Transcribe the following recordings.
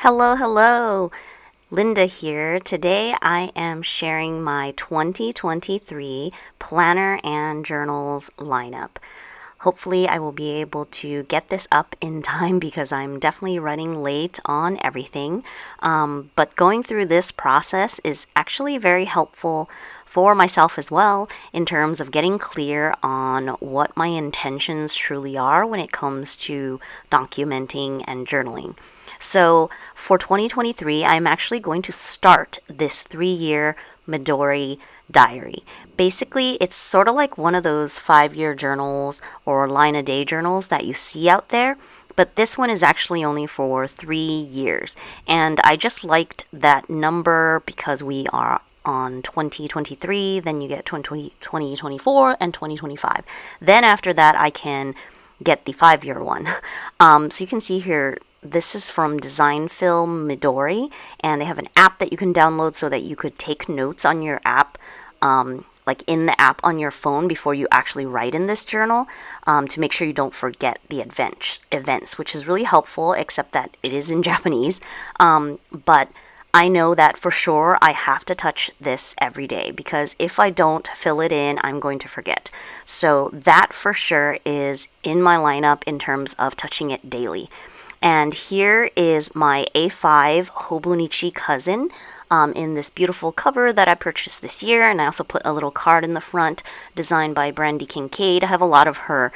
Hello, hello. Linda here. Today I am sharing my 2023 planner and journals lineup. Hopefully, I will be able to get this up in time because I'm definitely running late on everything. But going through this process is actually very helpful for myself as well in terms of getting clear on what my intentions truly are when it comes to documenting and journaling. So for 2023, I'm actually going to start this 3-year Midori diary. Basically, it's sort of like one of those 5-year journals or line a day journals that you see out there. But this one is actually only for 3 years. And I just liked that number because we are on 2023, then you get 2024 and 2025. Then after that, I can get the 5-year one. So you can see here, this is from Design Film Midori, and they have an app that you can download so that you could take notes on your app, like in the app on your phone before you actually write in this journal, to make sure you don't forget the events, which is really helpful, except that it is in Japanese. But I know that for sure I have to touch this every day because if I don't fill it in, I'm going to forget. So that for sure is in my lineup in terms of touching it daily. And here is my A5 Hobonichi cousin in this beautiful cover that I purchased this year. And I also put a little card in the front designed by Brandy Kincaid. I have a lot of her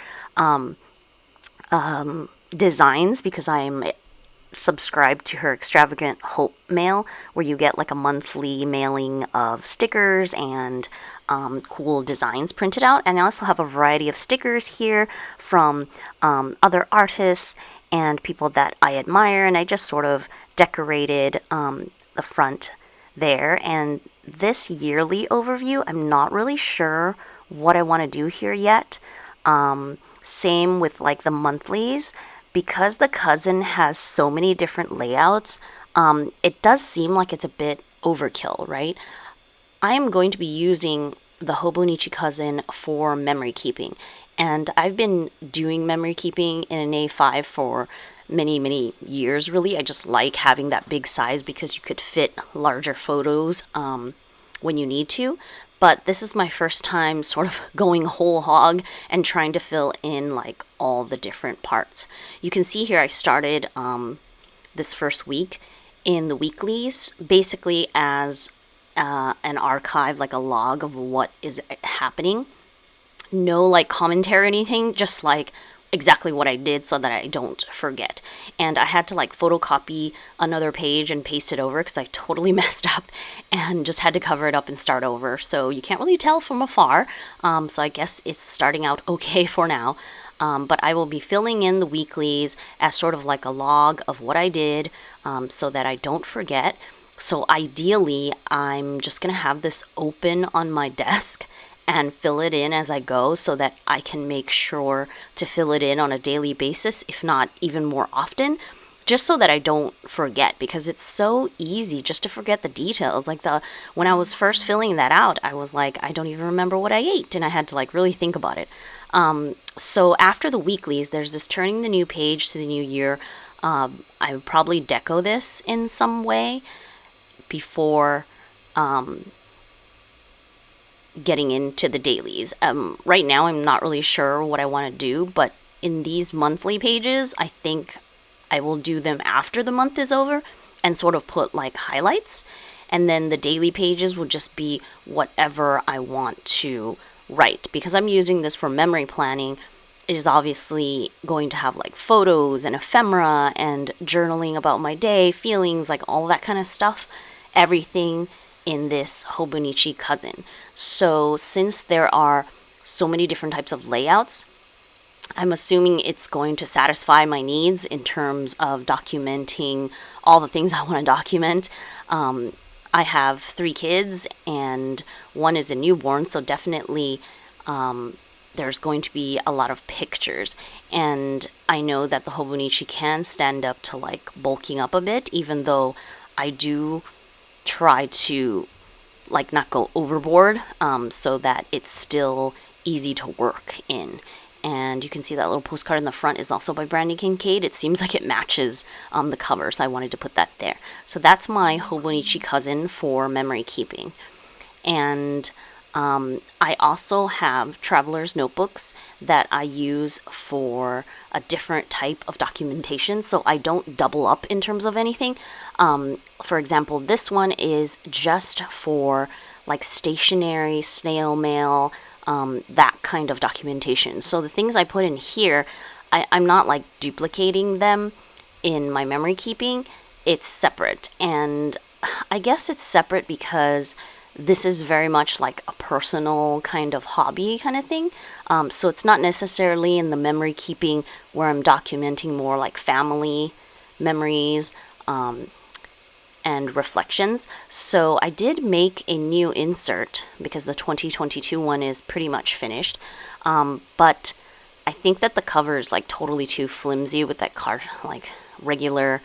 designs because I'm subscribed to her Extravagant Hope mail, where you get like a monthly mailing of stickers and cool designs printed out. And I also have a variety of stickers here from other artists and people that I admire, and I just sort of decorated the front there. And this yearly overview, I'm not really sure what I want to do here yet. Same with like the monthlies. Because the cousin has so many different layouts, it does seem like it's a bit overkill, right? I am going to be using the Hobonichi cousin for memory keeping. And I've been doing memory keeping in an A5 for many, many years, really. I just like having that big size because you could fit larger photos when you need to. But this is my first time sort of going whole hog and trying to fill in like all the different parts. You can see here I started this first week in the weeklies basically as an archive, like a log of what is happening. No like commentary or anything, just like exactly what I did so that I don't forget. And I had to like photocopy another page and paste it over because I totally messed up and just had to cover it up and start over. So you can't really tell from afar. So I guess it's starting out okay for now. But I will be filling in the weeklies as sort of like a log of what I did so that I don't forget. So ideally, I'm just going to have this open on my desk and fill it in as I go so that I can make sure to fill it in on a daily basis, if not even more often, just so that I don't forget, because it's so easy just to forget the details. Like when I was first filling that out, I was like, I don't even remember what I ate, and I had to like really think about it. So after the weeklies, there's this turning the new page to the new year. I would probably deco this in some way before getting into the dailies. Right now, I'm not really sure what I want to do, but in these monthly pages, I think I will do them after the month is over and sort of put like highlights. And then the daily pages will just be whatever I want to write. Because I'm using this for memory planning, it is obviously going to have like photos and ephemera and journaling about my day, feelings, like all that kind of stuff. Everything in this Hobonichi cousin. So since there are so many different types of layouts, I'm assuming it's going to satisfy my needs in terms of documenting all the things I want to document. I have 3 kids and one is a newborn, so definitely there's going to be a lot of pictures. And I know that the Hobonichi can stand up to like bulking up a bit, even though I do try to like not go overboard so that it's still easy to work in. and you can see that little postcard in the front is also by Brandy Kincaid. It seems like it matches the cover, so I wanted to put that there. So that's my Hobonichi cousin for memory keeping. And I also have traveler's notebooks that I use for a different type of documentation, so I don't double up in terms of anything. For example, this one is just for like stationery, snail mail, that kind of documentation. So the things I put in here, I'm not like duplicating them in my memory keeping. It's separate, and I guess it's separate because this is very much like a personal kind of hobby kind of thing. So it's not necessarily in the memory keeping where I'm documenting more like family memories and reflections. So I did make a new insert because the 2022 one is pretty much finished. But I think that the cover is like totally too flimsy with that card, like regular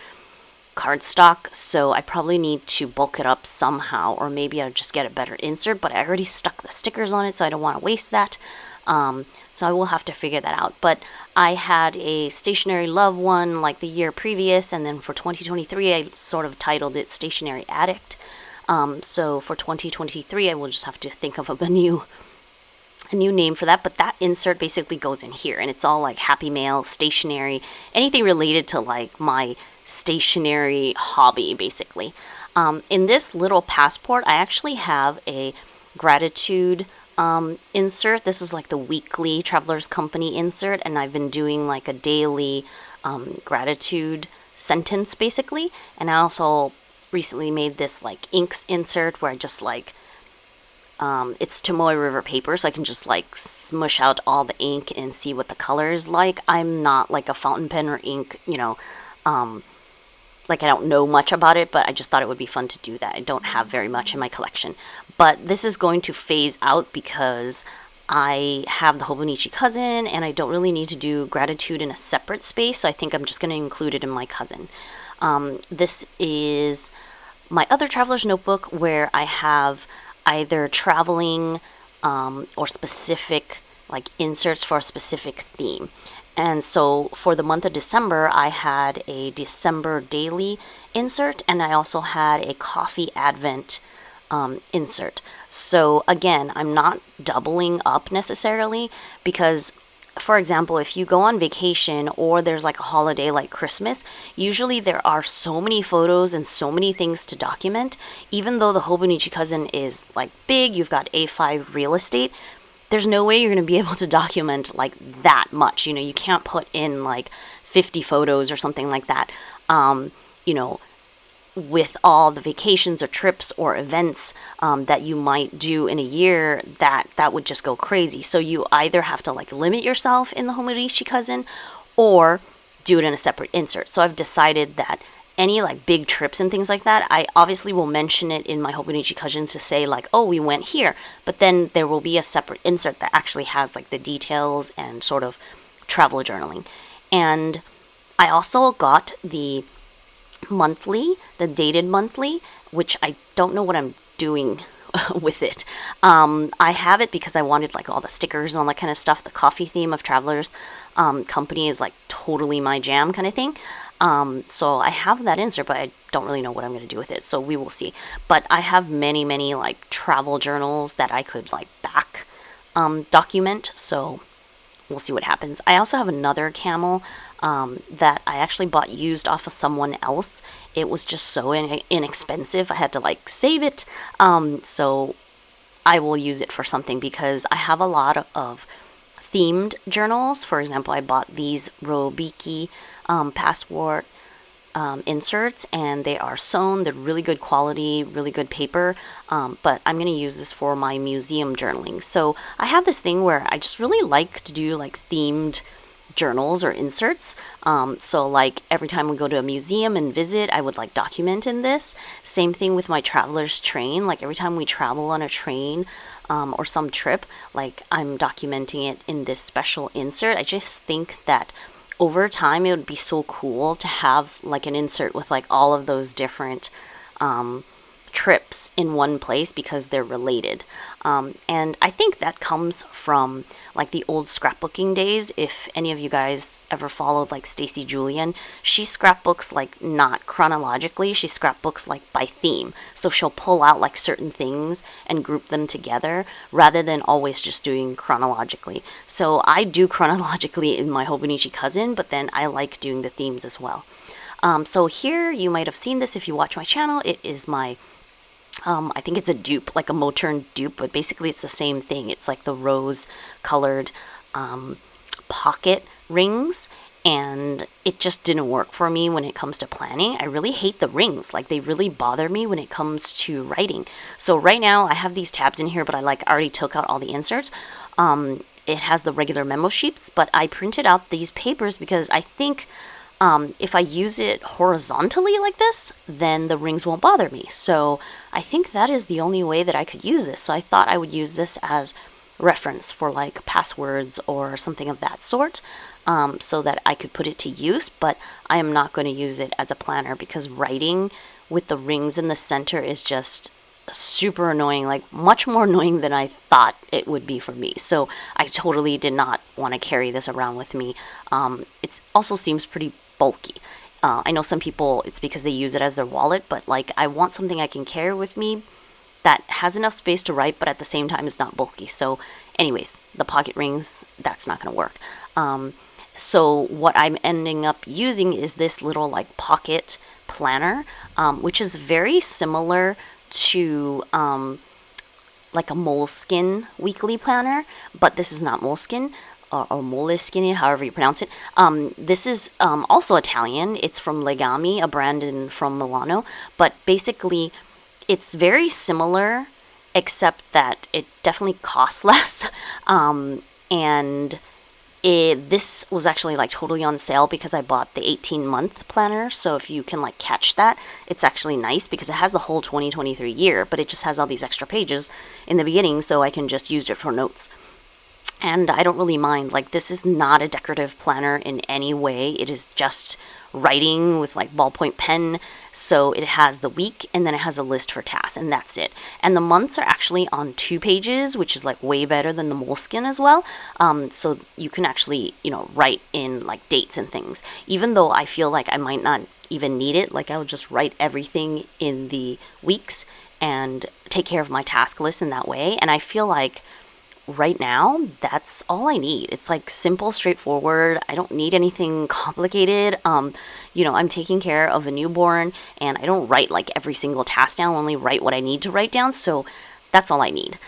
cardstock, so I probably need to bulk it up somehow, or maybe I'll just get a better insert, but I already stuck the stickers on it, so I don't want to waste that. So I will have to figure that out. But I had a Stationery Love one like the year previous, and then for 2023 I sort of titled it Stationery Addict. So for 2023 I will just have to think of a new name for that, but that insert basically goes in here, and it's all like Happy Mail, stationery, anything related to like my stationery hobby, basically. In this little passport, I actually have a gratitude insert. This is like the weekly Travelers Company insert, and I've been doing like a daily gratitude sentence, basically. And I also recently made this like inks insert where I just like it's Tomoe River paper, so I can just like smush out all the ink and see what the color is like. I'm not like a fountain pen or ink, like I don't know much about it, but I just thought it would be fun to do that. I don't have very much in my collection. But this is going to phase out because I have the Hobonichi cousin, and I don't really need to do gratitude in a separate space, so I think I'm just going to include it in my cousin. This is my other traveler's notebook where I have either traveling or specific like inserts for a specific theme. And so for the month of December, I had a December daily insert, and I also had a coffee advent insert. So again, I'm not doubling up necessarily because, for example, if you go on vacation or there's like a holiday like Christmas, usually there are so many photos and so many things to document. Even though the Hobonichi cousin is like big, you've got A5 real estate, there's no way you're going to be able to document like that much. You can't put in like 50 photos or something like that. With all the vacations or trips or events that you might do in a year, that would just go crazy. So you either have to like limit yourself in the Hobonichi cousin or do it in a separate insert. So I've decided that any like big trips and things like that, I obviously will mention it in my Hobonichi cousins to say like, oh, we went here, but then there will be a separate insert that actually has like the details and sort of travel journaling. And I also got the dated monthly, which I don't know what I'm doing with it. I have it because I wanted like all the stickers and all that kind of stuff. The coffee theme of Travelers Company is like totally my jam kind of thing. So I have that insert, but I don't really know what I'm going to do with it. So we will see. But I have many, many like travel journals that I could like back document. So we'll see what happens. I also have another camel that I actually bought used off of someone else. It was just so inexpensive. I had to like save it. So I will use it for something because I have a lot of themed journals. For example, I bought these Robiki passport inserts, and they are sewn. They're really good quality, really good paper, but I'm going to use this for my museum journaling. So I have this thing where I just really like to do like themed journals or inserts. So like every time we go to a museum and visit, I would like document in this. Same thing with my traveler's train. Like every time we travel on a train or some trip, like I'm documenting it in this special insert. I just think that over time it would be so cool to have like an insert with like all of those different trips in one place because they're related. And I think that comes from like the old scrapbooking days. If any of you guys ever followed like Stacy Julian, she scrapbooks like not chronologically, she scrapbooks like by theme. So she'll pull out like certain things and group them together rather than always just doing chronologically. So I do chronologically in my Hobonichi Cousin, but then I like doing the themes as well. So here, you might have seen this if you watch my channel. It is my I think it's a dupe, like a Moturn dupe, but basically it's the same thing. It's like the rose-colored pocket rings, and it just didn't work for me when it comes to planning. I really hate the rings. Like, they really bother me when it comes to writing. So right now, I have these tabs in here, but I already took out all the inserts. It has the regular memo sheets, but I printed out these papers because I think if I use it horizontally like this, then the rings won't bother me. So I think that is the only way that I could use this. So I thought I would use this as reference for like passwords or something of that sort, so that I could put it to use, but I am not going to use it as a planner because writing with the rings in the center is just super annoying, like much more annoying than I thought it would be for me. So I totally did not want to carry this around with me. It also seems pretty bulky. I know some people, it's because they use it as their wallet, but like I want something I can carry with me that has enough space to write, but at the same time is not bulky. So anyways, the pocket rings, that's not going to work. So what I'm ending up using is this little like pocket planner, which is very similar to like a Moleskine weekly planner, but this is not Moleskine. Or Moleskine, however you pronounce it. This is also Italian. It's from Legami, a brand from Milano. But basically, it's very similar, except that it definitely costs less. And this was actually like totally on sale because I bought the 18-month planner. So if you can like catch that, it's actually nice because it has the whole 2023 year, but it just has all these extra pages in the beginning, so I can just use it for notes. And I don't really mind. Like, this is not a decorative planner in any way. It is just writing with like ballpoint pen. So it has the week and then it has a list for tasks, and that's it. And the months are actually on 2 pages, which is like way better than the Moleskine as well. So you can actually, write in like dates and things. Even though I feel like I might not even need it, like I'll just write everything in the weeks and take care of my task list in that way. And I feel like right now, that's all I need. It's like simple, straightforward. I don't need anything complicated. I'm taking care of a newborn, and I don't write like every single task down. I only write what I need to write down, so that's all I need.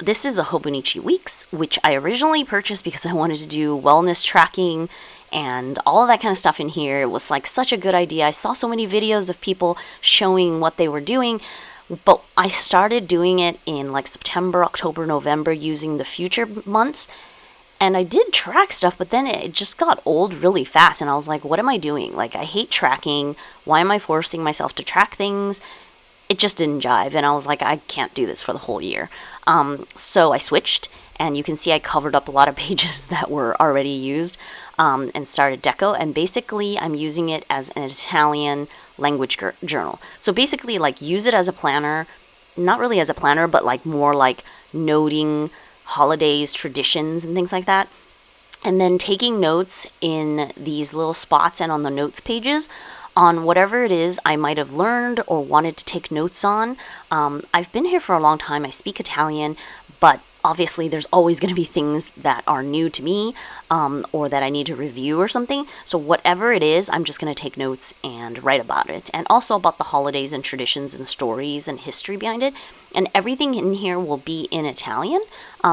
This is a Hobonichi Weeks, which I originally purchased because I wanted to do wellness tracking and all of that kind of stuff in here. It was like such a good idea. I saw so many videos of people showing what they were doing. But I started doing it in like September, October, November using the future months. And I did track stuff, but then it just got old really fast. And I was like, what am I doing? Like, I hate tracking. Why am I forcing myself to track things? It just didn't jive. And I was like, I can't do this for the whole year. So I switched. And you can see I covered up a lot of pages that were already used, and started Deco. And basically, I'm using it as an Italian language journal. So basically, like, use it as a planner, not really as a planner, but like more like noting holidays, traditions, and things like that. And then taking notes in these little spots and on the notes pages on whatever it is I might have learned or wanted to take notes on. I've been here for a long time. I speak Italian, but obviously there's always going to be things that are new to me, or that I need to review or something. So whatever it is, I'm just going to take notes and write about it. And also about the holidays and traditions and stories and history behind it. And everything in here will be in Italian,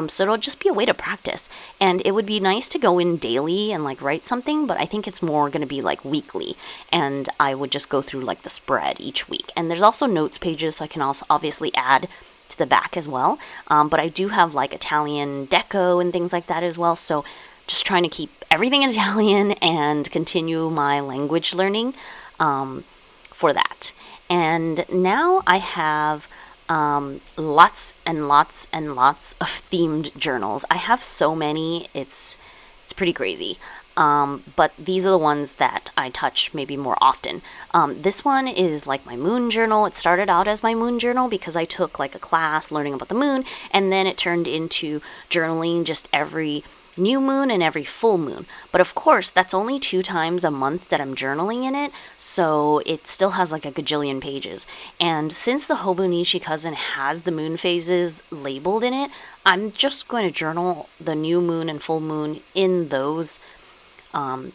so it'll just be a way to practice. And it would be nice to go in daily and like write something, but I think it's more going to be like weekly. And I would just go through like the spread each week. And there's also notes pages, so I can also obviously add to the back as well. But I do have like Italian deco and things like that as well. So just trying to keep everything in Italian and continue my language learning for that. And now I have lots and lots and lots of themed journals. I have so many, it's pretty crazy. But these are the ones that I touch maybe more often. This one is like my moon journal. It started out as my moon journal because I took like a class learning about the moon, and then it turned into journaling just every new moon and every full moon. But of course, that's only 2 times a month that I'm journaling in it, so it still has like a gajillion pages. And since the Hobonichi cousin has the moon phases labeled in it, I'm just going to journal the new moon and full moon in those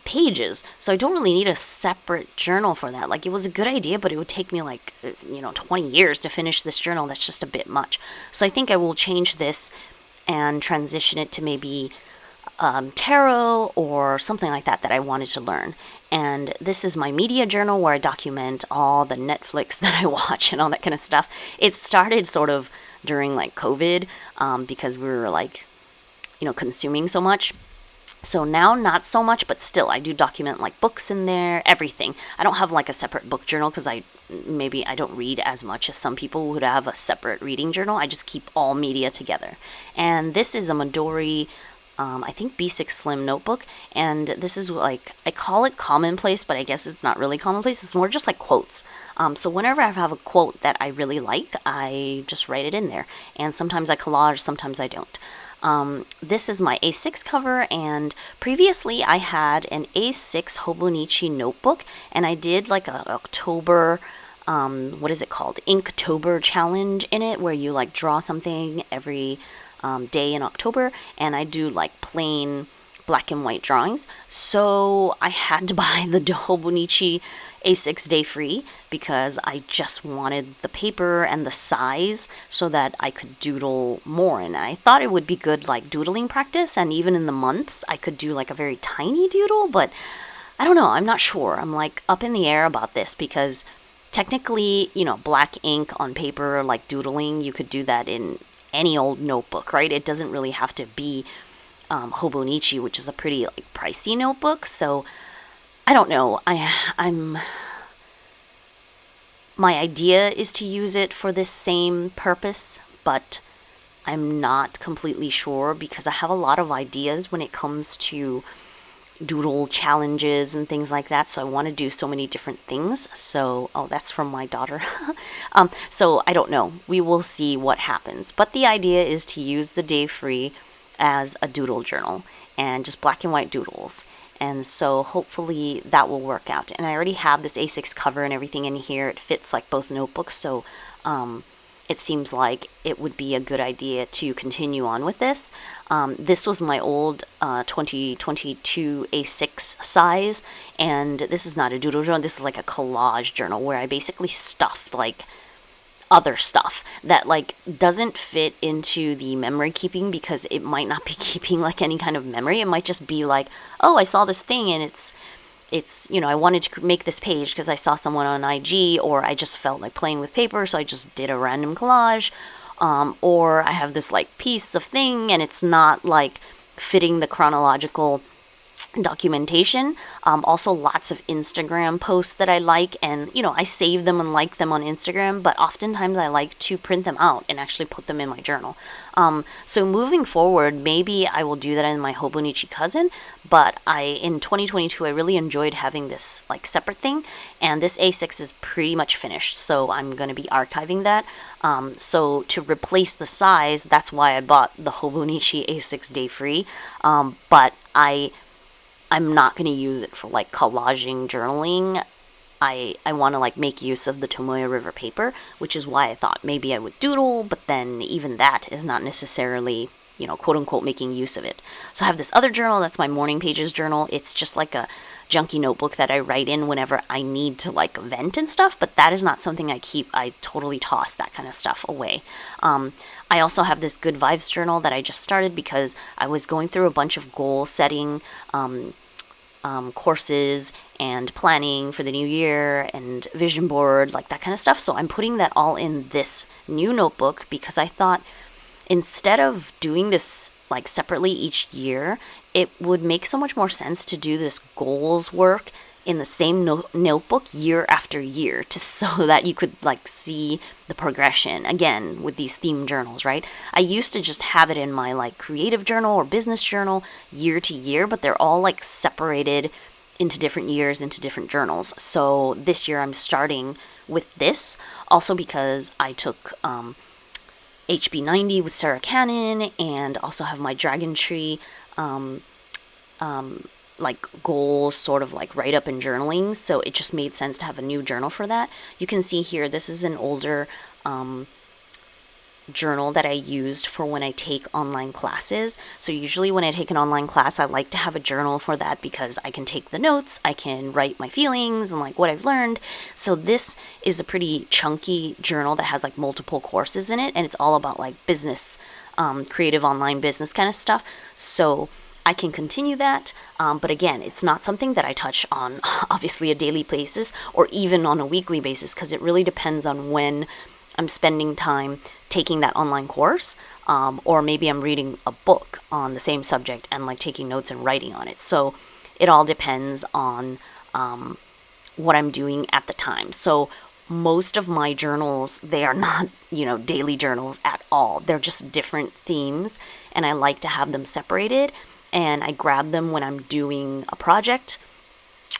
pages. So I don't really need a separate journal for that. Like, it was a good idea, but it would take me like 20 years to finish this journal. That's just a bit much. So I think I will change this and transition it to maybe tarot or something like that I wanted to learn. And this is my media journal where I document all the Netflix that I watch and all that kind of stuff. It started sort of during like COVID, because we were like, consuming so much. So now not so much, but still I do document like books in there, everything. I don't have like a separate book journal because I don't read as much as some people would have a separate reading journal. I just keep all media together. And this is a Midori, I think B6 Slim notebook, and this is like, I call it commonplace, but I guess it's not really commonplace. It's more just like quotes. So whenever I have a quote that I really like, I just write it in there. And sometimes I collage, sometimes I don't. This is my A6 cover, and previously I had an A6 Hobonichi notebook, and I did like a October, what is it called? Inktober challenge in it, where you like draw something every day in October, and I do like plain black and white drawings. So I had to buy the Hobonichi A6 Day Free because I just wanted the paper and the size so that I could doodle more. And I thought it would be good like doodling practice, and even in the months I could do like a very tiny doodle, but I don't know, I'm not sure. I'm like up in the air about this because technically, black ink on paper, like doodling, you could do that in any old notebook, right? It doesn't really have to be Hobonichi, which is a pretty like pricey notebook. So I don't know. My idea is to use it for this same purpose, but I'm not completely sure because I have a lot of ideas when it comes to doodle challenges and things like that. So I want to do so many different things. So, that's from my daughter. So I don't know. We will see what happens. But the idea is to use the Day Free as a doodle journal and just black and white doodles. And so hopefully that will work out. And I already have this A6 cover and everything in here. It fits like both notebooks. So it seems like it would be a good idea to continue on with this. This was my old 2022 A6 size, and this is not a doodle journal. This is like a collage journal where I basically stuffed like other stuff that like doesn't fit into the memory keeping because it might not be keeping like any kind of memory. It might just be like, oh, I saw this thing and it's I wanted to make this page because I saw someone on IG, or I just felt like playing with paper, so I just did a random collage. Or I have this like piece of thing and it's not like fitting the chronological documentation. Also lots of Instagram posts that I like, and I save them and like them on Instagram, but oftentimes I like to print them out and actually put them in my journal. So moving forward, maybe I will do that in my Hobonichi cousin, but in 2022 I really enjoyed having this like separate thing, and this A6 is pretty much finished, so I'm going to be archiving that. So to replace the size, that's why I bought the Hobonichi A6 Day Free, but I'm not going to use it for like collaging journaling. I want to like make use of the Tomoya River paper, which is why I thought maybe I would doodle, but then even that is not necessarily, quote unquote, making use of it. So I have this other journal, that's my morning pages journal. It's just like a junky notebook that I write in whenever I need to like vent and stuff, but that is not something I keep. I totally toss that kind of stuff away. I also have this Good Vibes journal that I just started because I was going through a bunch of goal setting courses and planning for the new year and vision board, like that kind of stuff. So I'm putting that all in this new notebook because I thought instead of doing this like separately each year, it would make so much more sense to do this goals work in the same notebook year after year, so that you could like see the progression again with these theme journals, right? I used to just have it in my like creative journal or business journal year to year, but they're all like separated into different years, into different journals. So this year I'm starting with this, also because I took HB90 with Sarah Cannon, and also have my Dragon Tree like goals sort of like write up and journaling, so it just made sense to have a new journal for that. You can see here, this is an older journal that I used for when I take online classes. So usually when I take an online class, I like to have a journal for that because I can take the notes, I can write my feelings and like what I've learned. So this is a pretty chunky journal that has like multiple courses in it, and it's all about like business, creative online business kind of stuff. So I can continue that, but again, it's not something that I touch on obviously a daily basis or even on a weekly basis, because it really depends on when I'm spending time taking that online course, or maybe I'm reading a book on the same subject and like taking notes and writing on it. So it all depends on what I'm doing at the time. So most of my journals, they are not, daily journals at all. They're just different themes, and I like to have them separated. And I grab them when I'm doing a project,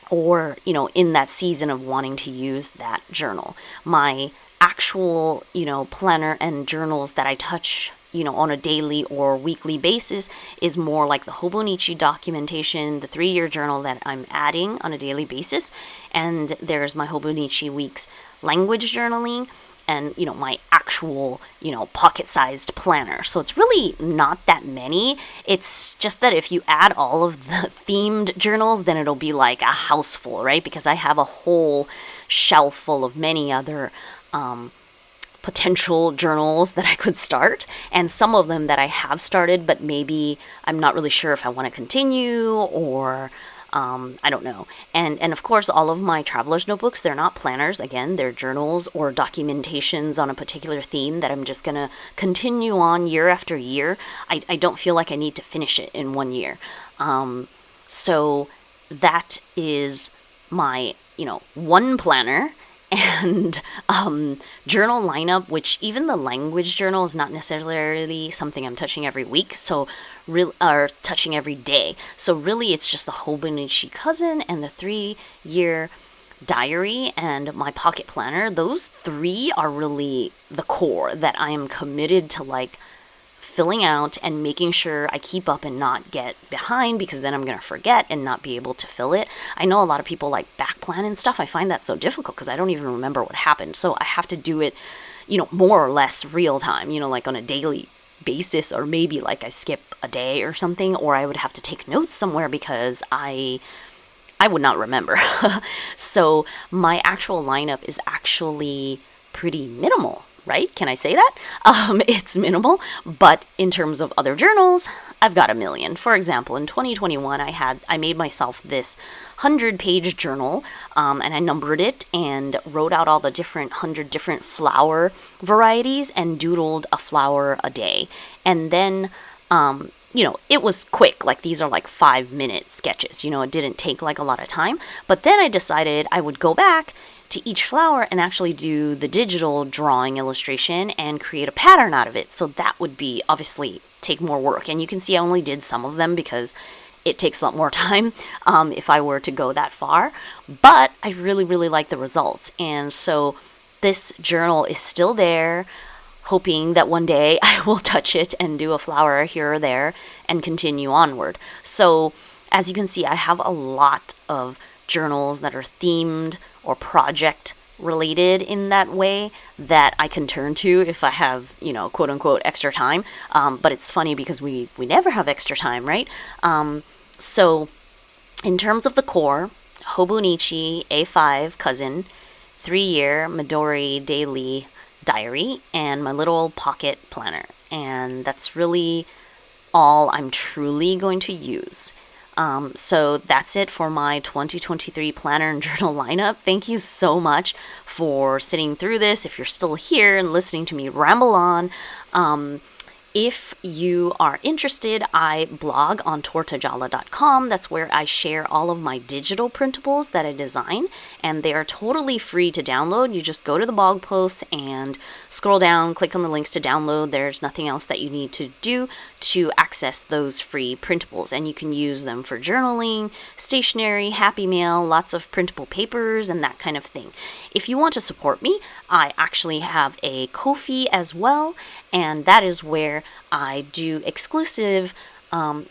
or, in that season of wanting to use that journal. My actual, planner and journals that I touch, on a daily or weekly basis is more like the Hobonichi documentation, the 3-year journal that I'm adding on a daily basis. And there's my Hobonichi weeks language journaling, and my actual pocket-sized planner. So it's really not that many. It's just that if you add all of the themed journals, then it'll be like a house full, right? Because I have a whole shelf full of many other potential journals that I could start, and some of them that I have started, but maybe I'm not really sure if I want to continue, or I don't know. And of course, all of my traveler's notebooks, they're not planners. Again, they're journals or documentations on a particular theme that I'm just going to continue on year after year. I don't feel like I need to finish it in 1 year. So that is my, one planner and journal lineup, which even the language journal is not necessarily something I'm touching every week, so or touching every day. So really it's just the Hobonichi cousin and the 3-year diary and my pocket planner. Those 3 are really the core that I am committed to like filling out and making sure I keep up and not get behind, because then I'm going to forget and not be able to fill it. I know a lot of people like back plan and stuff. I find that so difficult because I don't even remember what happened. So I have to do it, more or less real time, like on a daily basis, or maybe like I skip a day or something, or I would have to take notes somewhere because I would not remember. So my actual lineup is actually pretty minimal, right? Can I say that? It's minimal, but in terms of other journals, I've got a million. For example, in 2021, I made myself this 100-page journal, and I numbered it and wrote out all the 100 different flower varieties and doodled a flower a day. And then, it was quick. Like, these are like 5-minute sketches. It didn't take like a lot of time. But then I decided I would go back to each flower and actually do the digital drawing illustration and create a pattern out of it. So that would be obviously take more work. And you can see I only did some of them because it takes a lot more time if I were to go that far. But I really, really like the results. And so this journal is still there, hoping that one day I will touch it and do a flower here or there and continue onward. So as you can see, I have a lot of journals that are themed or project related in that way that I can turn to if I have, quote unquote extra time. But it's funny because we never have extra time, right? So in terms of the core, Hobonichi A5 cousin, 3-year Midori daily diary, and my little pocket planner. And that's really all I'm truly going to use. So that's it for my 2023 planner and journal lineup. Thank you so much for sitting through this. If you're still here and listening to me ramble on, If you are interested, I blog on tortagialla.com. That's where I share all of my digital printables that I design, and they are totally free to download. You just go to the blog posts and scroll down, click on the links to download. There's nothing else that you need to do to access those free printables, and you can use them for journaling, stationery, happy mail, lots of printable papers, and that kind of thing. If you want to support me, I actually have a Ko-fi as well, and that is where I do exclusive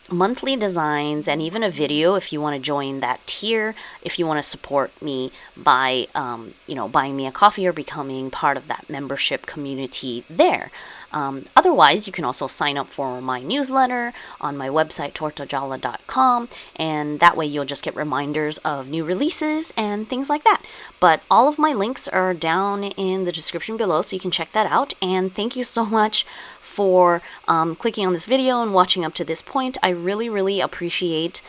monthly designs and even a video if you want to join that tier, if you want to support me by buying me a coffee or becoming part of that membership community there. Otherwise, you can also sign up for my newsletter on my website, tortagialla.com, and that way you'll just get reminders of new releases and things like that. But all of my links are down in the description below, so you can check that out. And thank you so much for clicking on this video and watching up to this point. I really, really appreciate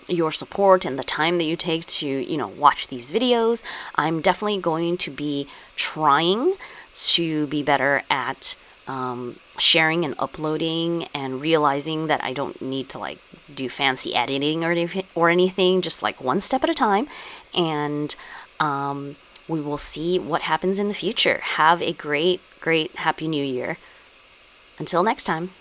your support and the time that you take to, watch these videos. I'm definitely going to be trying to be better at sharing and uploading, and realizing that I don't need to do fancy editing or anything, just one step at a time. And we will see what happens in the future. Have a great, great Happy New Year. Until next time.